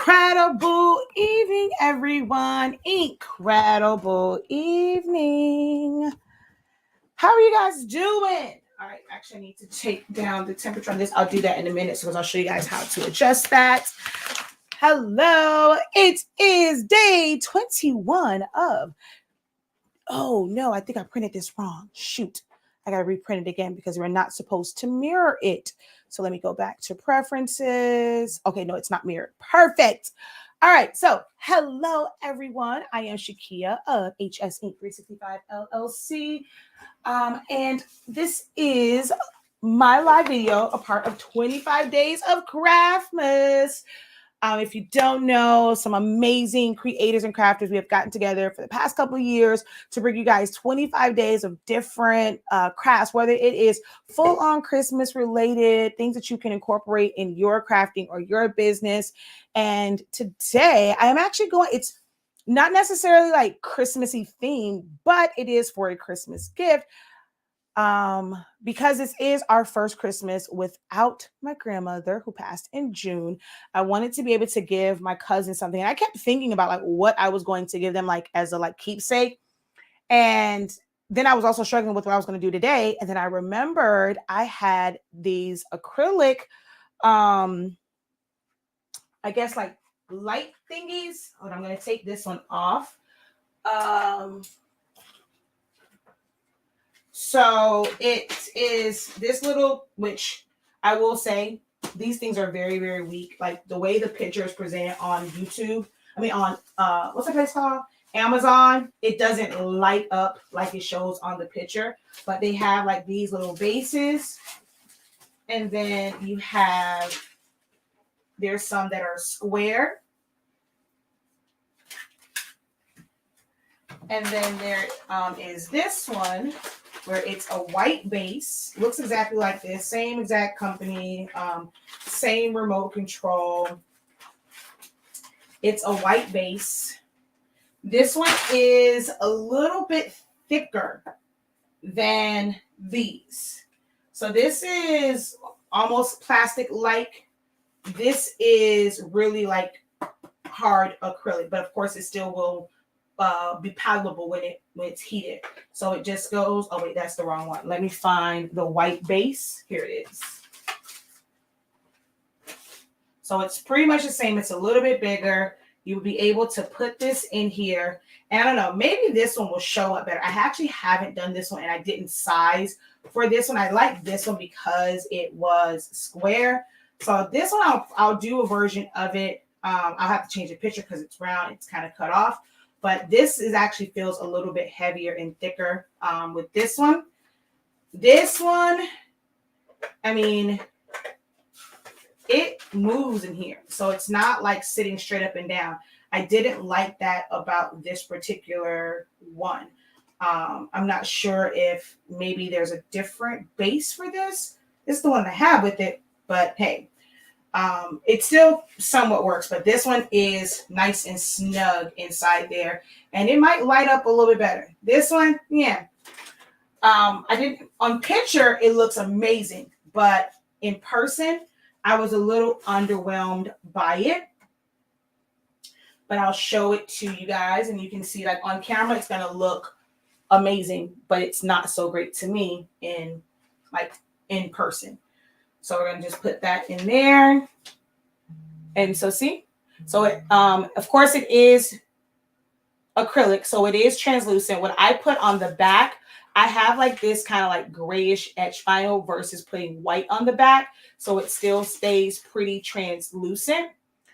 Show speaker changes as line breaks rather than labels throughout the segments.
Incredible evening, everyone. Incredible evening. How are you guys doing? All right, actually, I need to take down the temperature on this. I'll do that in a minute because I'll show you guys how to adjust that. Hello, it is day 21 of, oh no, I think I printed this wrong. Shoot, I gotta reprint it again because we're not supposed to mirror it. So let me go back to preferences. Okay, no, it's not mirrored. Perfect. All right, so hello everyone. I am Shakia of HS Inc. 365 LLC. And this is my live video, a part of 25 days of Craftzmas. If you don't know, some amazing creators and crafters we have gotten together for the past couple of years to bring you guys 25 days of different crafts, whether it is full-on Christmas related, things that you can incorporate in your crafting or your business. And today I am actually it's not necessarily like Christmassy themed, but it is for a Christmas gift. Because this is our first Christmas without my grandmother who passed in June. I wanted to be able to give my cousin something. And I kept thinking about like what I was going to give them like as a like keepsake. And then I was also struggling with what I was going to do today. And then I remembered I had these acrylic, I guess like light thingies. Hold on, I'm going to take this one off. So it is this little, which I will say, these things are very, very weak. Like the way the picture is presented on YouTube, on what's the place called? Amazon, it doesn't light up like it shows on the picture, but they have like these little bases. And then you have, there's some that are square. And then there is this one where it's a white base. Looks exactly like this. Same exact company. Same remote control. It's a white base. This one is a little bit thicker than these. So this is almost plastic-like. This is really like hard acrylic, but of course it still will be palatable when it's heated. So it just goes, oh wait, that's the wrong one. Let me find the white base. Here it is. So it's pretty much the same. It's a little bit bigger. You'll be able to put this in here. And I don't know, maybe this one will show up better. I actually haven't done this one and I didn't size for this one. I like this one because it was square. So this one, I'll do a version of it. I'll have to change the picture because it's round. It's kind of cut off. But this is actually feels a little bit heavier and thicker with this one. This one, I mean, it moves in here. So it's not like sitting straight up and down. I didn't like that about this particular one. I'm not sure if maybe there's a different base for this. This is the one I have with it, but hey. It still somewhat works, but this one is nice and snug inside there, and it might light up a little bit better. This one, yeah. I didn't on picture, it looks amazing, but in person, I was a little underwhelmed by it. But I'll show it to you guys, and you can see like on camera, it's gonna look amazing, but it's not so great to me in person. So we're going to just put that in there. And so see, so it, of course it is acrylic. So it is translucent. What I put on the back, I have like this kind of like grayish etch vinyl versus putting white on the back. So it still stays pretty translucent.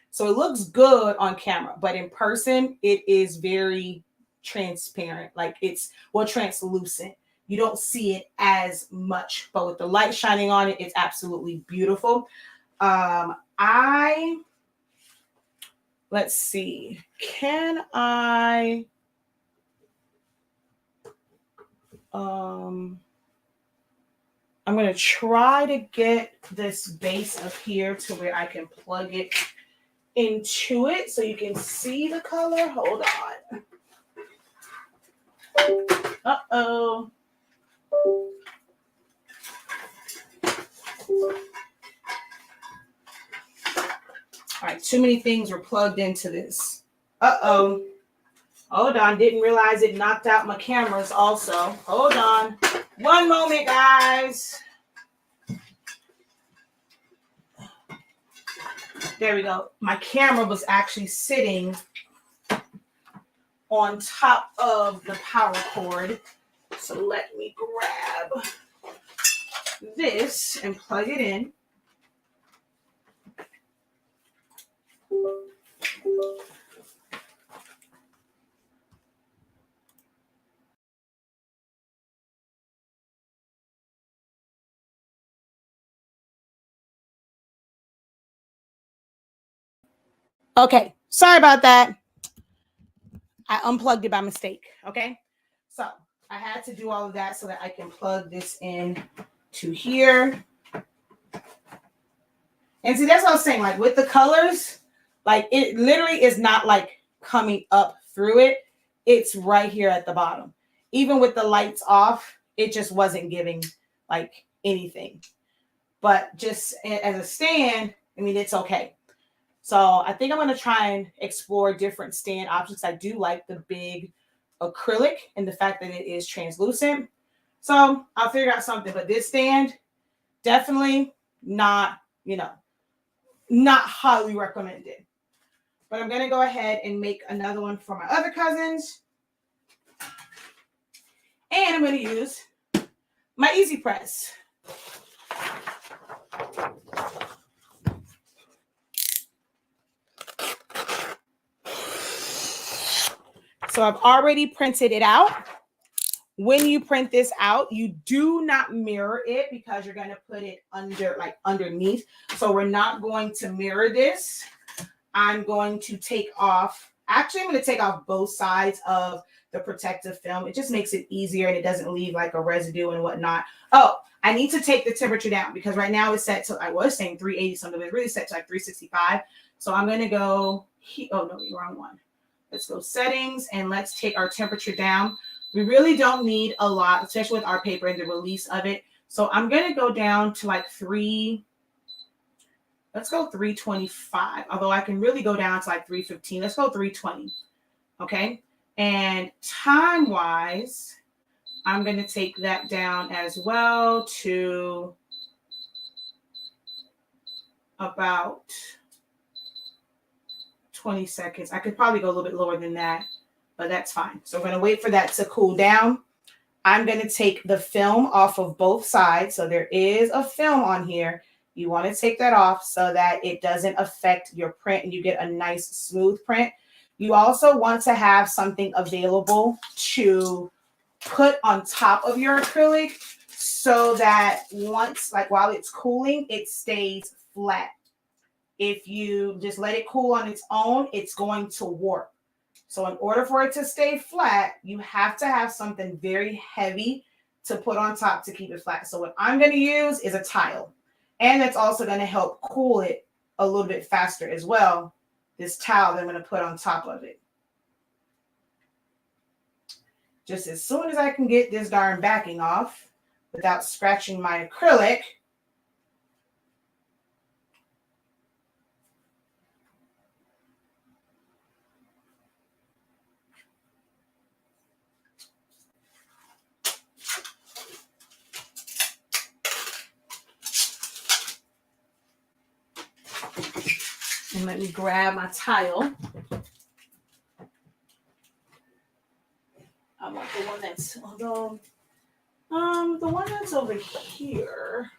So it looks good on camera, but in person, it is very transparent. Like it's, well, translucent. You don't see it as much, but with the light shining on it, it's absolutely beautiful. Let's see. Can I, I'm going to try to get this base up here to where I can plug it into it so you can see the color. Hold on. Uh-oh. All right, too many things were plugged into this. Uh-oh. Hold on, didn't realize it knocked out my cameras also. Hold on. One moment, guys. There we go. My camera was actually sitting on top of the power cord. So let me grab this and plug it in. Okay, sorry about that. I unplugged it by mistake. Okay, so I had to do all of that so that I can plug this in to here. And see, that's what I was saying. Like with the colors, like it literally is not like coming up through it. It's right here at the bottom. Even with the lights off, it just wasn't giving like anything. But just as a stand, I mean, it's okay. So I think I'm going to try and explore different stand options. I do like the big acrylic and the fact that it is translucent. So I'll figure out something. But this stand, definitely not, not highly recommended. But I'm going to go ahead and make another one for my other cousins. And I'm going to use my EasyPress. So I've already printed it out. When you print this out, you do not mirror it because you're going to put it underneath. So we're not going to mirror this. I'm going to take off, actually I'm going to take off both sides of the protective film. It just makes it easier and it doesn't leave like a residue and whatnot. Oh, I need to take the temperature down because right now it's set to, I was saying 380 something, but it's really set to like 365. So I'm going to go, oh no, wrong one. Let's go settings and let's take our temperature down. We really don't need a lot, especially with our paper and the release of it. So I'm going to go down to like let's go 325. Although I can really go down to like 315. Let's go 320. Okay. And time wise, I'm going to take that down as well to about 20 seconds. I could probably go a little bit lower than that, but that's fine. So I'm going to wait for that to cool down. I'm going to take the film off of both sides. So there is a film on here. You want to take that off so that it doesn't affect your print and you get a nice smooth print. You also want to have something available to put on top of your acrylic so that once, like while it's cooling, it stays flat. If you just let it cool on its own, it's going to warp. So in order for it to stay flat, you have to have something very heavy to put on top to keep it flat. So what I'm going to use is a tile. And that's also going to help cool it a little bit faster as well. This towel that I'm going to put on top of it. Just as soon as I can get this darn backing off without scratching my acrylic, and let me grab my tile. I want the one that's, although the one that's over here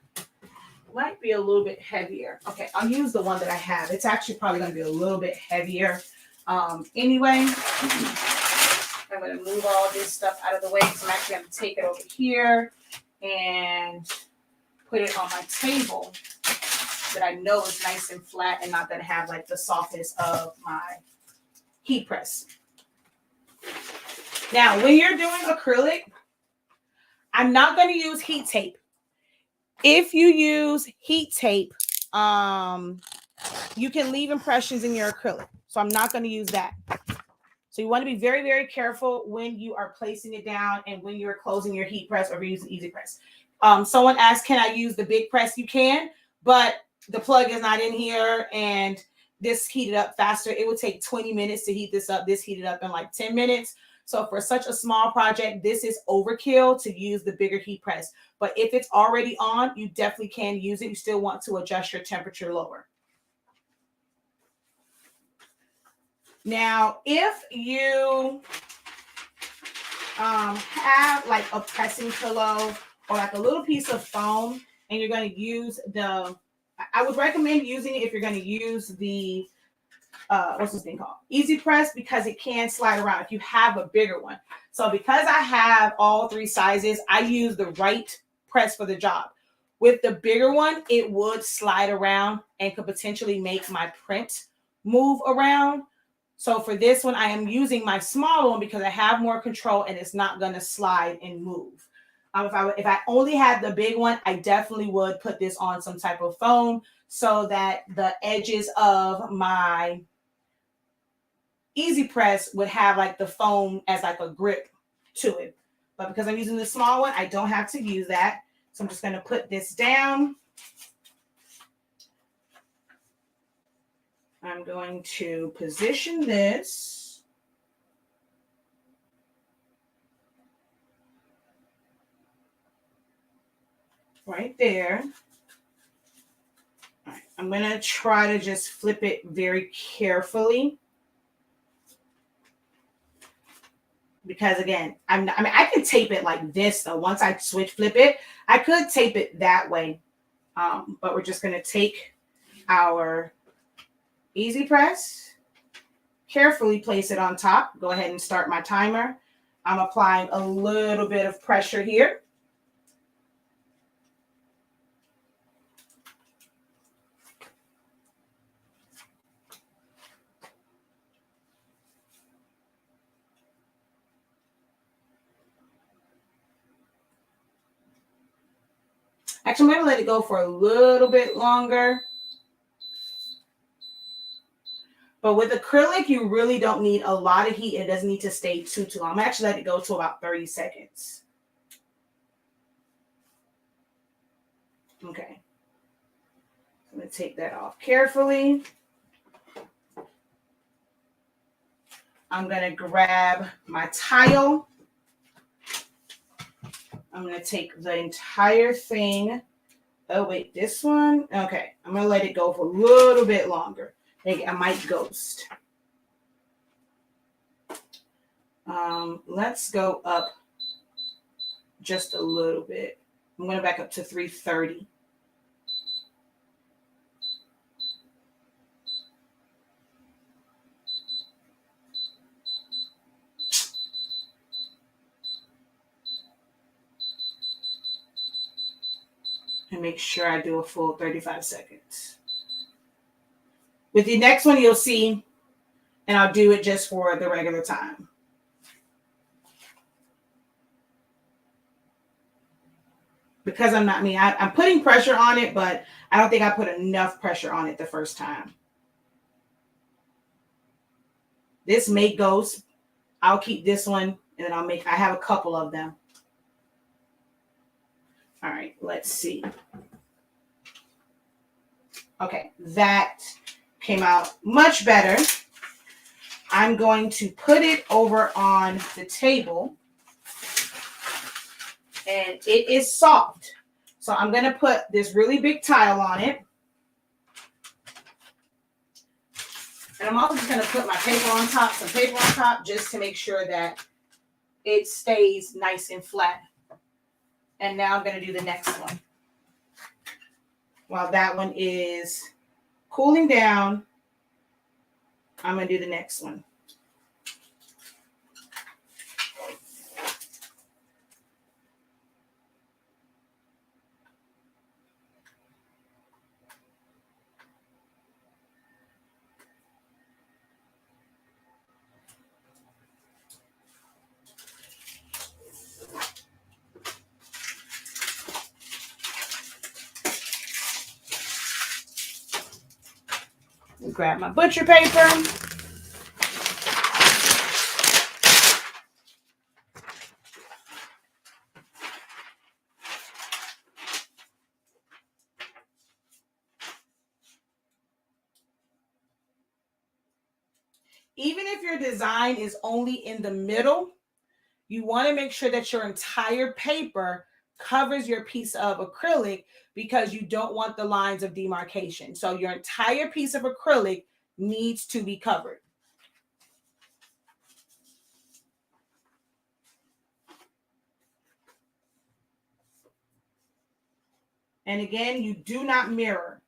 might be a little bit heavier. Okay, I'll use the one that I have. It's actually probably going to be a little bit heavier. Anyway, I'm going to move all this stuff out of the way. So I'm actually going to take it over here and put it on my table that I know is nice and flat and not going to have like the softness of my heat press. Now, when you're doing acrylic, I'm not going to use heat tape. If you use heat tape, you can leave impressions in your acrylic. So I'm not going to use that. So you want to be very, very careful when you are placing it down and when you're closing your heat press or using EasyPress. Someone asked, can I use the big press? You can, but the plug is not in here and this heated up faster. It would take 20 minutes to heat this up. This heated up in like 10 minutes. So for such a small project, this is overkill to use the bigger heat press. But if it's already on, you definitely can use it. You still want to adjust your temperature lower. Now, if you have like a pressing pillow or like a little piece of foam and you're going to use I would recommend using it if you're going to use the what's this thing called? EasyPress, because it can slide around if you have a bigger one. So because I have all 3 sizes, I use the right press for the job. With the bigger one, it would slide around and could potentially make my print move around. So for this one, I am using my small one because I have more control and it's not going to slide and move. If I only had the big one, I definitely would put this on some type of foam so that the edges of my EasyPress would have like the foam as like a grip to it. But because I'm using the small one, I don't have to use that. So I'm just going to put this down. I'm going to position this right there. All right. I'm going to try to just flip it very carefully. Because again, I can tape it like this though. Once I flip it, I could tape it that way. But we're just going to take our EasyPress, carefully place it on top. Go ahead and start my timer. I'm applying a little bit of pressure here. Actually, I'm going to let it go for a little bit longer. But with acrylic, you really don't need a lot of heat. It doesn't need to stay too long. I'm actually let it go to about 30 seconds. Okay. I'm going to take that off carefully. I'm going to grab my tile. I'm going to take the entire thing. Oh, wait, this one? Okay, I'm going to let it go for a little bit longer. I might ghost. Let's go up just a little bit. I'm going to back up to 330. And make sure I do a full 35 seconds. With the next one, you'll see, and I'll do it just for the regular time. Because I'm putting pressure on it, but I don't think I put enough pressure on it the first time. This may ghost. I'll keep this one, and then I have a couple of them. All right, let's see. Okay, that came out much better. I'm going to put it over on the table. And it is soft. So I'm going to put this really big tile on it. And I'm also just going to put my paper on top, some paper on top, just to make sure that it stays nice and flat. And now I'm going to do the next one. While that one is cooling down, I'm going to do the next one. Grab my butcher paper. Even if your design is only in the middle, you want to make sure that your entire paper covers your piece of acrylic because you don't want the lines of demarcation. So your entire piece of acrylic needs to be covered. And again, you do not mirror.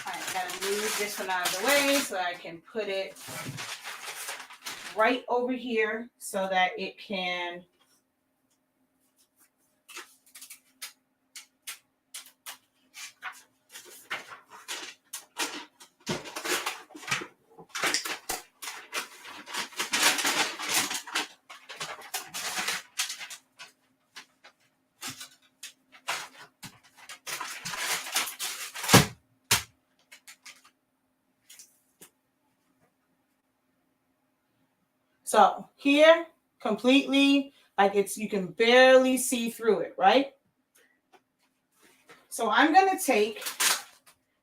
All right, I gotta move this one out of the way so I can put it right over here so that it can so here completely like it's you can barely see through it, right? So I'm going to take,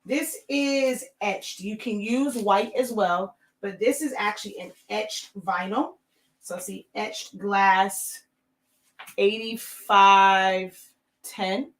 this is etched. You can use white as well, but this is actually an etched vinyl. So see, etched glass 8510.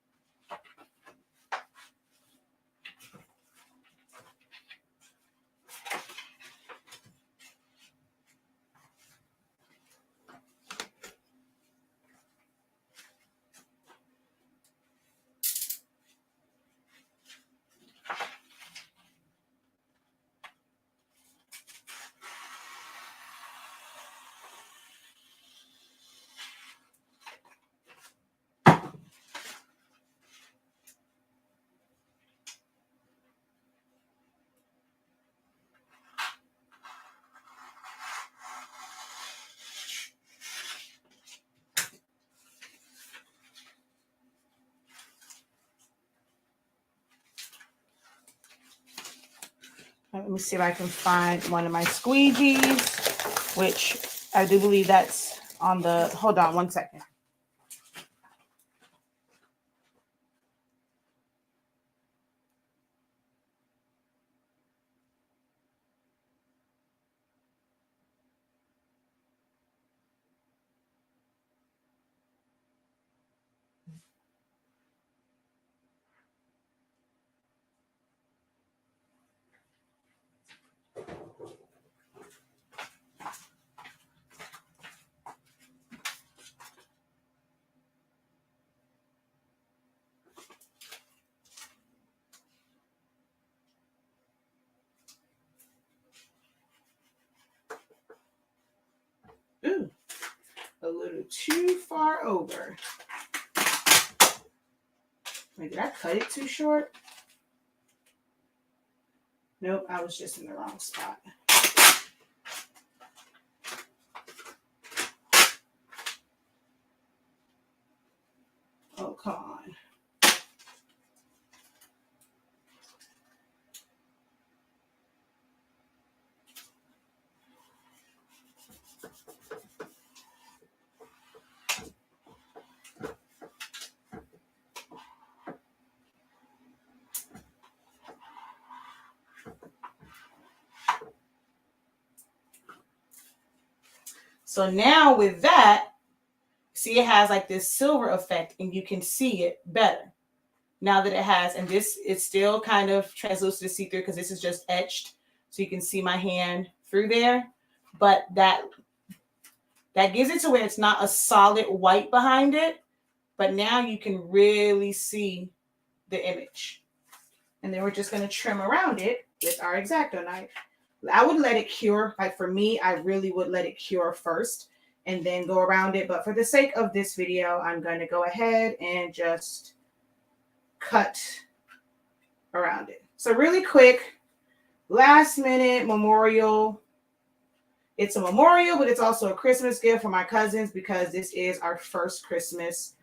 Let me see if I can find one of my squeegees, which I do believe that's on the, hold on one second. Ooh, a little too far over. Wait, did I cut it too short? Nope, I was just in the wrong spot. Oh, come on. So now with that, see, it has like this silver effect, and you can see it better now that it has. And this is still kind of translucent to see through because this is just etched, so you can see my hand through there. But that gives it to where it's not a solid white behind it, but now you can really see the image. And then we're just going to trim around it with our X-Acto knife. I would let it cure. Like for me, I really would let it cure first and then go around it. But for the sake of this video, I'm going to go ahead and just cut around it. So really quick, last minute memorial. It's a memorial, but it's also a Christmas gift for my cousins because this is our first Christmas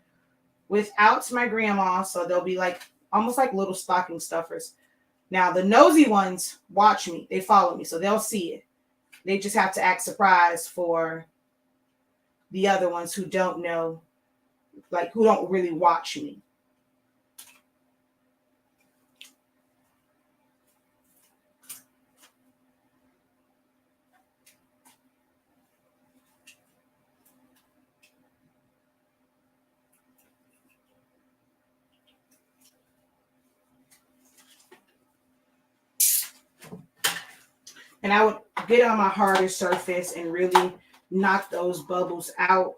without my grandma. So they'll be like almost like little stocking stuffers. Now, the nosy ones watch me. They follow me, so they'll see it. They just have to act surprised for the other ones who don't know, like who don't really watch me. And I would get on my harder surface and really knock those bubbles out.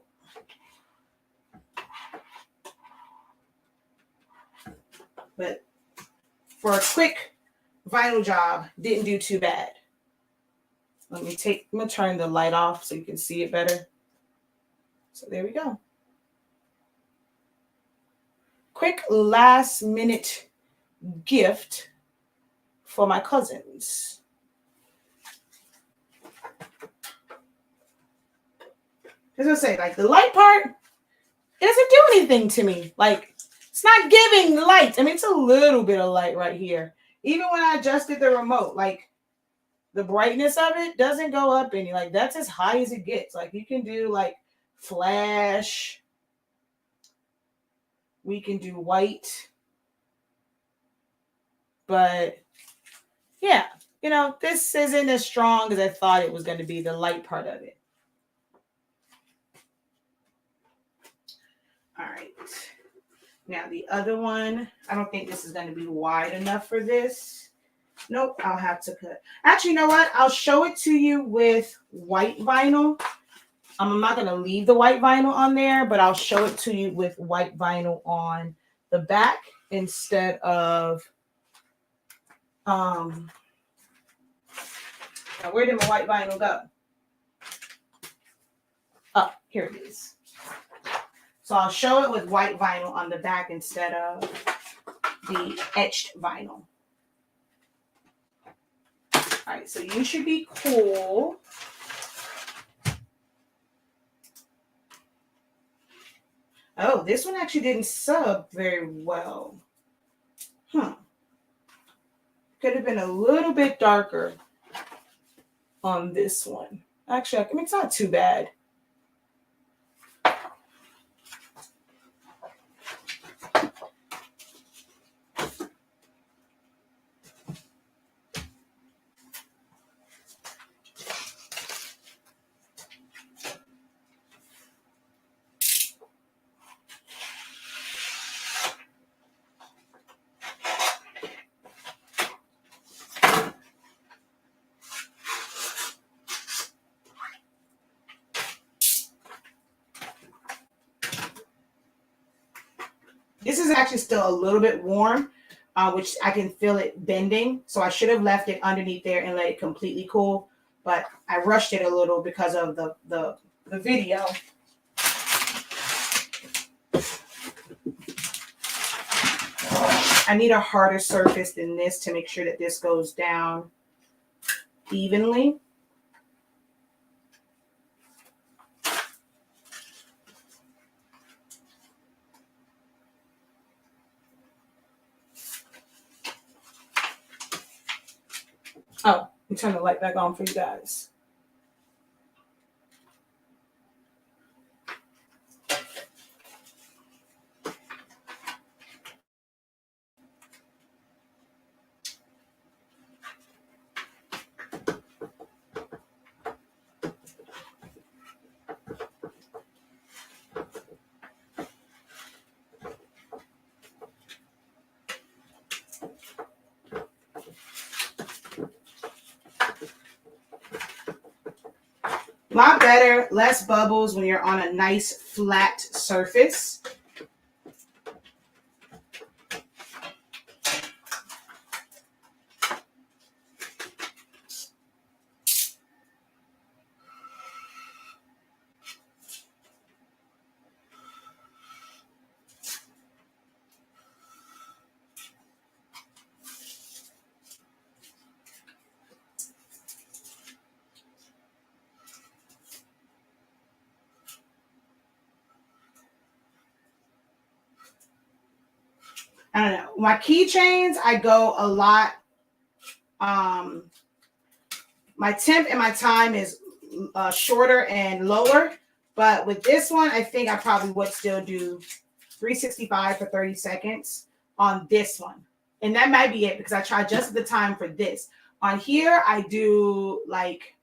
But for a quick vinyl job, didn't do too bad. I'm going to turn the light off so you can see it better. So there we go. Quick last minute gift for my cousins. As I say, like the light part, it doesn't do anything to me. Like it's not giving light. I mean, it's a little bit of light right here. Even when I adjusted the remote, like the brightness of it doesn't go up any. Like that's as high as it gets. Like you can do like flash. We can do white. But yeah, you know, this isn't as strong as I thought it was going to be, the light part of it. All right. Now the other one, I don't think this is going to be wide enough for this. Nope, I'll have to cut. Actually, you know what? I'll show it to you with white vinyl. I'm not going to leave the white vinyl on there, but I'll show it to you with white vinyl on the back instead of, now where did my white vinyl go? Oh, here it is. So I'll show it with white vinyl on the back instead of the etched vinyl. All right, so you should be cool. Oh, this one actually didn't sub very well. Could have been a little bit darker on this one. Actually, I mean, it's not too bad. This is actually still a little bit warm, which I can feel it bending. So I should have left it underneath there and let it completely cool. But I rushed it a little because of the video. I need a harder surface than this to make sure that this goes down evenly. Oh, let me turn the light back on for you guys. lot better, less bubbles when you're on a nice flat surface. I don't know. My keychains, I go a lot. My temp and my time is shorter and lower. But with this one, I think I probably would still do 365 for 30 seconds on this one. And that might be it because I try just the time for this. On here, I do like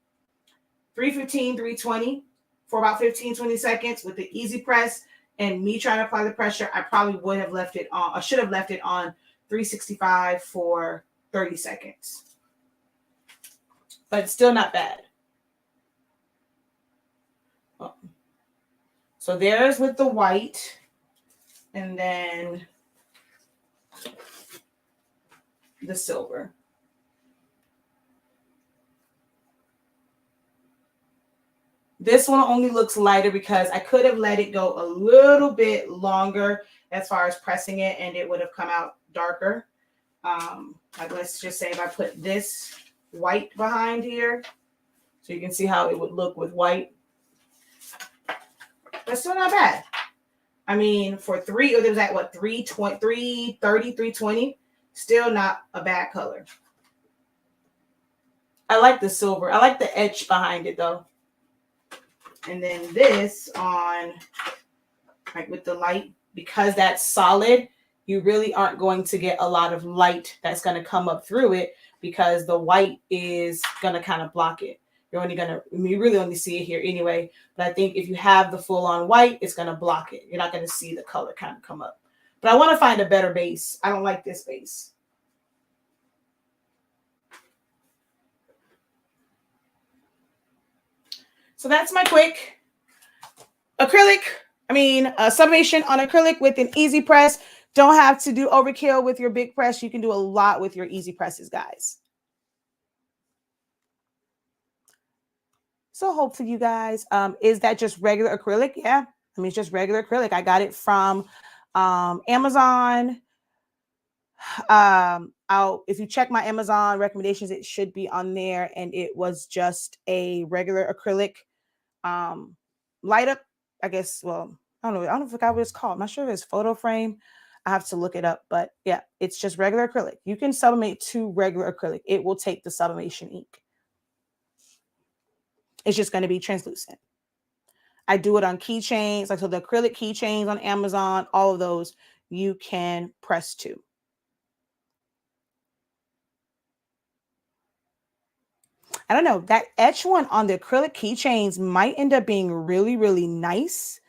315, 320 for about 15, 20 seconds with the EasyPress. And me trying to apply the pressure, I probably would have left it on, I should have left it on 365 for 30 seconds. But it's still not bad. So there's with the white. And then the silver. This one only looks lighter because I could have let it go a little bit longer as far as pressing it, and it would have come out darker. Like let's just say if I put this white behind here, so you can see how it would look with white. But still not bad. I mean, for it was at what, 320, 330, 320. Still not a bad color. I like the silver. I like the edge behind it though. And then this on, like with the light, because that's solid, you really aren't going to get a lot of light that's going to come up through it because the white is going to kind of block it. You're only going to, you really only see it here anyway. But I think if you have the full on white, it's going to block it. You're not going to see the color kind of come up. But I want to find a better base. I don't like this base. So that's my quick sublimation on acrylic with an EasyPress. Don't have to do overkill with your big press. You can do a lot with your EasyPresses, guys. So hopefully you guys, is that just regular acrylic? Yeah, I mean, it's just regular acrylic. I got it from Amazon. If you check my Amazon recommendations, it should be on there. And it was just a regular acrylic light up, I guess. Well, I don't forget what it's called. I'm not sure if it's photo frame. I have to look it up, but yeah, it's just regular acrylic. You can sublimate to regular acrylic. It will take the sublimation ink. It's just going to be translucent. I do it on keychains, like so the acrylic keychains on Amazon, all of those you can press to. I don't know, that etch one on the acrylic keychains might end up being really, really nice.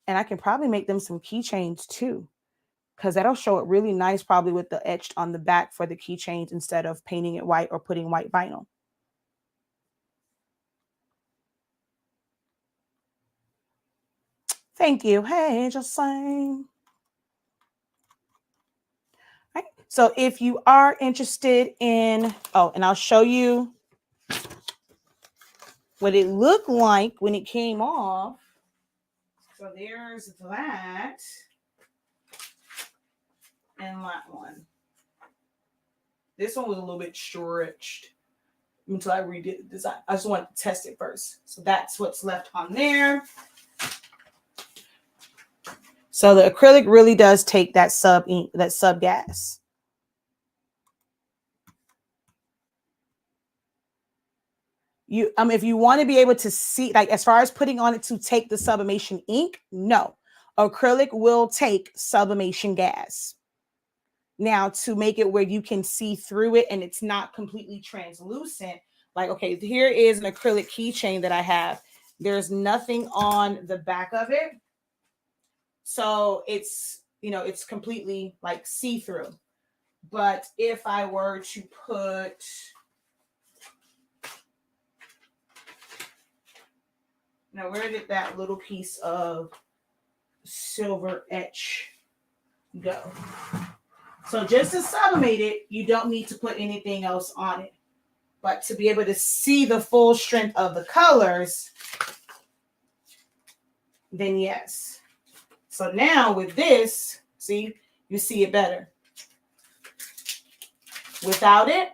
And I can probably make them some keychains too, because that'll show it really nice probably with the etched on the back for the keychains instead of painting it white or putting white vinyl. Thank you. Hey, just saying. Right. So if you are interested in, and I'll show you what it looked like when it came off. So there's that and that one. This one was a little bit stretched until I redid the design. I just wanted to test it first. So that's what's left on there. So the acrylic really does take that sub ink, that sub gas. If you want to be able to see, like as far as putting on it to take the sublimation ink, no. Acrylic will take sublimation gas. Now, to make it where you can see through it and it's not completely translucent, like, okay, here is an acrylic keychain that I have. There's nothing on the back of it. So it's, it's completely like see-through. But if I were to put Now, where did that little piece of silver etch go? So just to sublimate it, you don't need to put anything else on it. But to be able to see the full strength of the colors, then yes. So now with this, see, you see it better. Without it,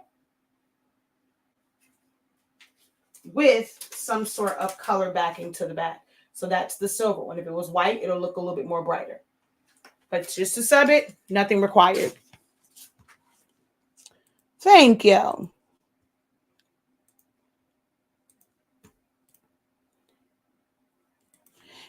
with some sort of color backing to the back. So that's the silver one. If it was white, it'll look a little bit more brighter. But just to sub it, nothing required. Thank you.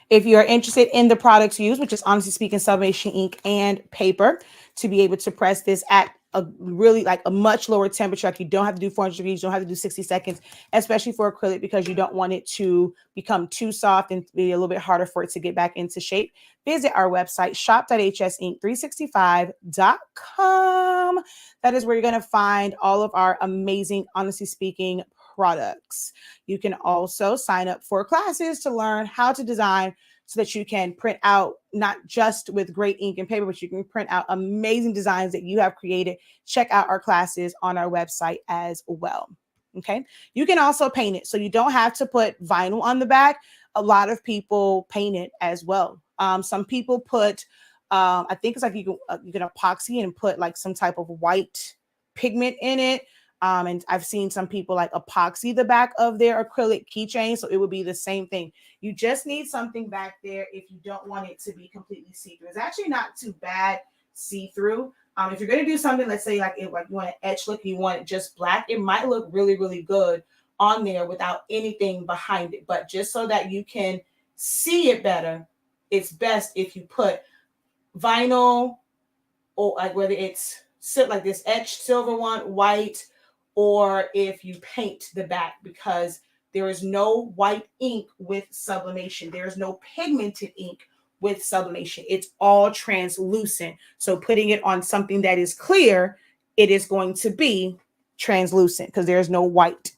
If you are interested in the products used, which is honestly speaking, sublimation ink and paper, to be able to press this at a really like a much lower temperature, like you don't have to do 400 degrees, you don't have to do 60 seconds, especially for acrylic, because you don't want it to become too soft and be a little bit harder for it to get back into shape. Visit our website, shop.hsink365.com. That is where you're going to find all of our amazing, honestly speaking, products. You can also sign up for classes to learn how to design so that you can print out not just with great ink and paper, but you can print out amazing designs that you have created. Check out our classes on our website as well. Okay. You can also paint it. So you don't have to put vinyl on the back. A lot of people paint it as well. Some people put, I think it's like you can epoxy and put like some type of white pigment in it. And I've seen some people like epoxy the back of their acrylic keychain. So it would be the same thing. You just need something back there if you don't want it to be completely see-through. It's actually not too bad see-through. If you're going to do something, let's say like you want an etch look, you want it just black, it might look really, really good on there without anything behind it. But just so that you can see it better, it's best if you put vinyl or like whether it's like this etched silver one, white, or if you paint the back, because there is no white ink with sublimation. There is no pigmented ink with sublimation. It's all translucent. So putting it on something that is clear, it is going to be translucent because there's no white.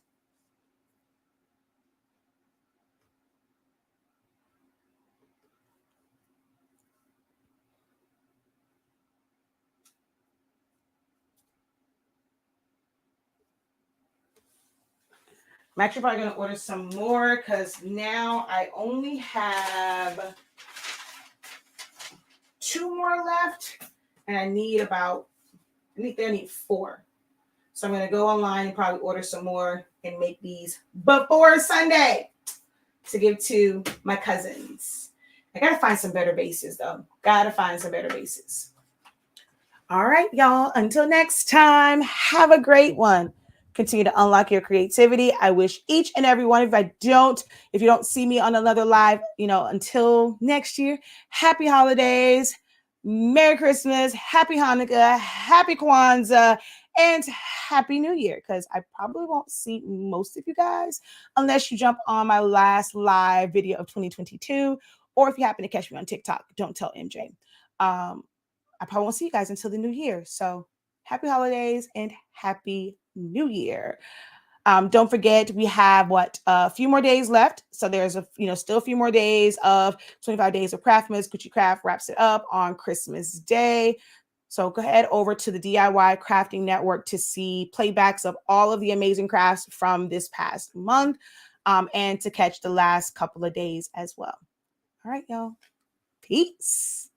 I'm actually probably going to order some more because now I only have 2 more left and I need 4. So I'm going to go online and probably order some more and make these before Sunday to give to my cousins. I got to find some better bases though. Got to find some better bases. All right, y'all. Until next time, have a great one. Continue to unlock your creativity. I wish each and every one of you, if you don't see me on another live, until next year, happy holidays, Merry Christmas, Happy Hanukkah, Happy Kwanzaa, and Happy New Year, because I probably won't see most of you guys unless you jump on my last live video of 2022, or if you happen to catch me on TikTok, don't tell MJ. I probably won't see you guys until the new year. So happy holidays and happy New Year. Don't forget, we have a few more days left. So there's still a few more days of 25 days of Craftzmas. Gucci Craft wraps it up on Christmas Day. So go ahead over to the DIY Crafting Network to see playbacks of all of the amazing crafts from this past month, and to catch the last couple of days as well. All right, y'all. Peace.